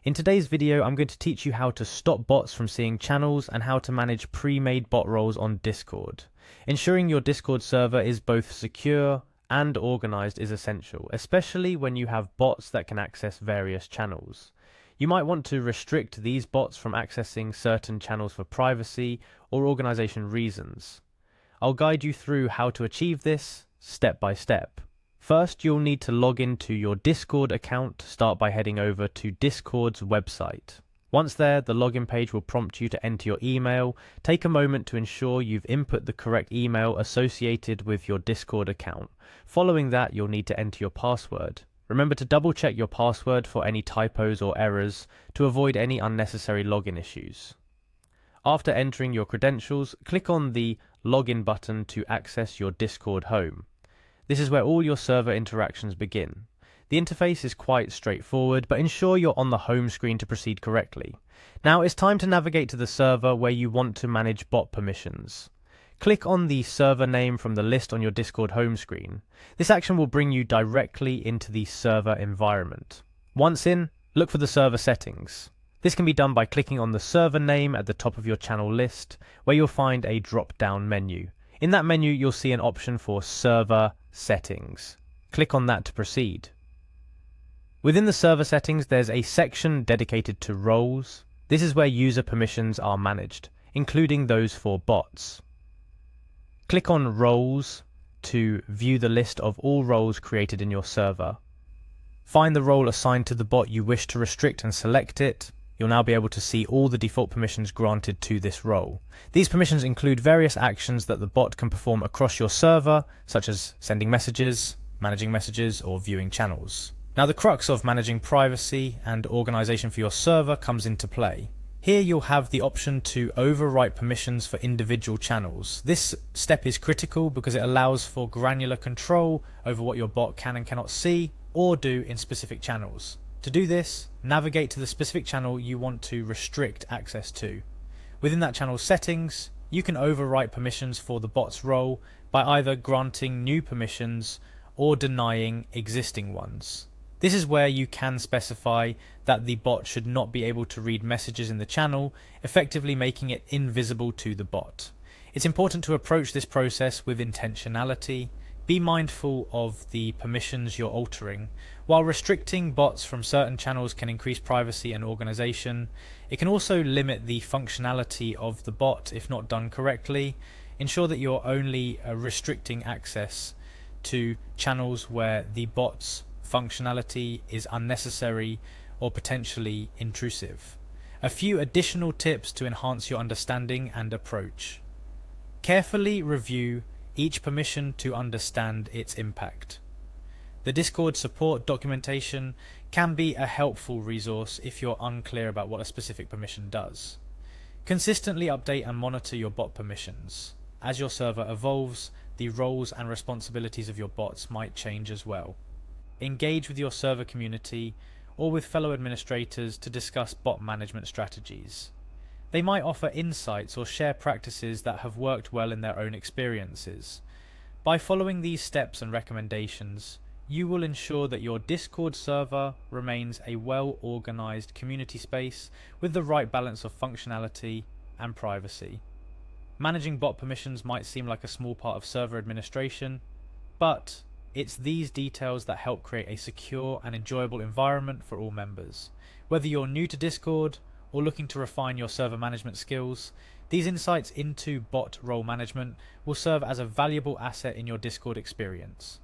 In today's video, I'm going to teach you how to stop bots from seeing channels and how to manage pre-made bot roles on Discord. Ensuring your Discord server is both secure and organized is essential, especially when you have bots that can access various channels. You might want to restrict these bots from accessing certain channels for privacy or organization reasons. I'll guide you through how to achieve this step by step. First, you'll need to log into your Discord account. Start by heading over to Discord's website. Once there, the login page will prompt you to enter your email. Take a moment to ensure you've input the correct email associated with your Discord account. Following that, you'll need to enter your password. Remember to double check your password for any typos or errors to avoid any unnecessary login issues. After entering your credentials, click on the login button to access your Discord home. This is where all your server interactions begin. The interface is quite straightforward, but ensure you're on the home screen to proceed correctly. Now it's time to navigate to the server where you want to manage bot permissions. Click on the server name from the list on your Discord home screen. This action will bring you directly into the server environment. Once in, look for the server settings. This can be done by clicking on the server name at the top of your channel list, where you'll find a drop-down menu. In that menu, you'll see an option for server settings. Click on that to proceed. Within the server settings, there's a section dedicated to roles. This is where user permissions are managed, including those for bots. Click on roles to view the list of all roles created in your server. Find the role assigned to the bot you wish to restrict and select it. You'll now be able to see all the default permissions granted to this role. These permissions include various actions that the bot can perform across your server, such as sending messages, managing messages, or viewing channels. Now the crux of managing privacy and organization for your server comes into play. Here you'll have the option to overwrite permissions for individual channels. This step is critical because it allows for granular control over what your bot can and cannot see or do in specific channels. To do this, navigate to the specific channel you want to restrict access to. Within that channel's settings, you can overwrite permissions for the bot's role by either granting new permissions or denying existing ones. This is where you can specify that the bot should not be able to read messages in the channel, effectively making it invisible to the bot. It's important to approach this process with intentionality. Be mindful of the permissions you're altering. While restricting bots from certain channels can increase privacy and organization, it can also limit the functionality of the bot if not done correctly. Ensure that you're only restricting access to channels where the bot's functionality is unnecessary or potentially intrusive. A few additional tips to enhance your understanding and approach. Carefully review each permission to understand its impact. The Discord support documentation can be a helpful resource if you're unclear about what a specific permission does. Consistently update and monitor your bot permissions. As your server evolves, the roles and responsibilities of your bots might change as well. Engage with your server community or with fellow administrators to discuss bot management strategies. They might offer insights or share practices that have worked well in their own experiences. By following these steps and recommendations, you will ensure that your Discord server remains a well-organized community space with the right balance of functionality and privacy. Managing bot permissions might seem like a small part of server administration, but it's these details that help create a secure and enjoyable environment for all members. Whether you're new to Discord or looking to refine your server management skills, these insights into bot role management will serve as a valuable asset in your Discord experience.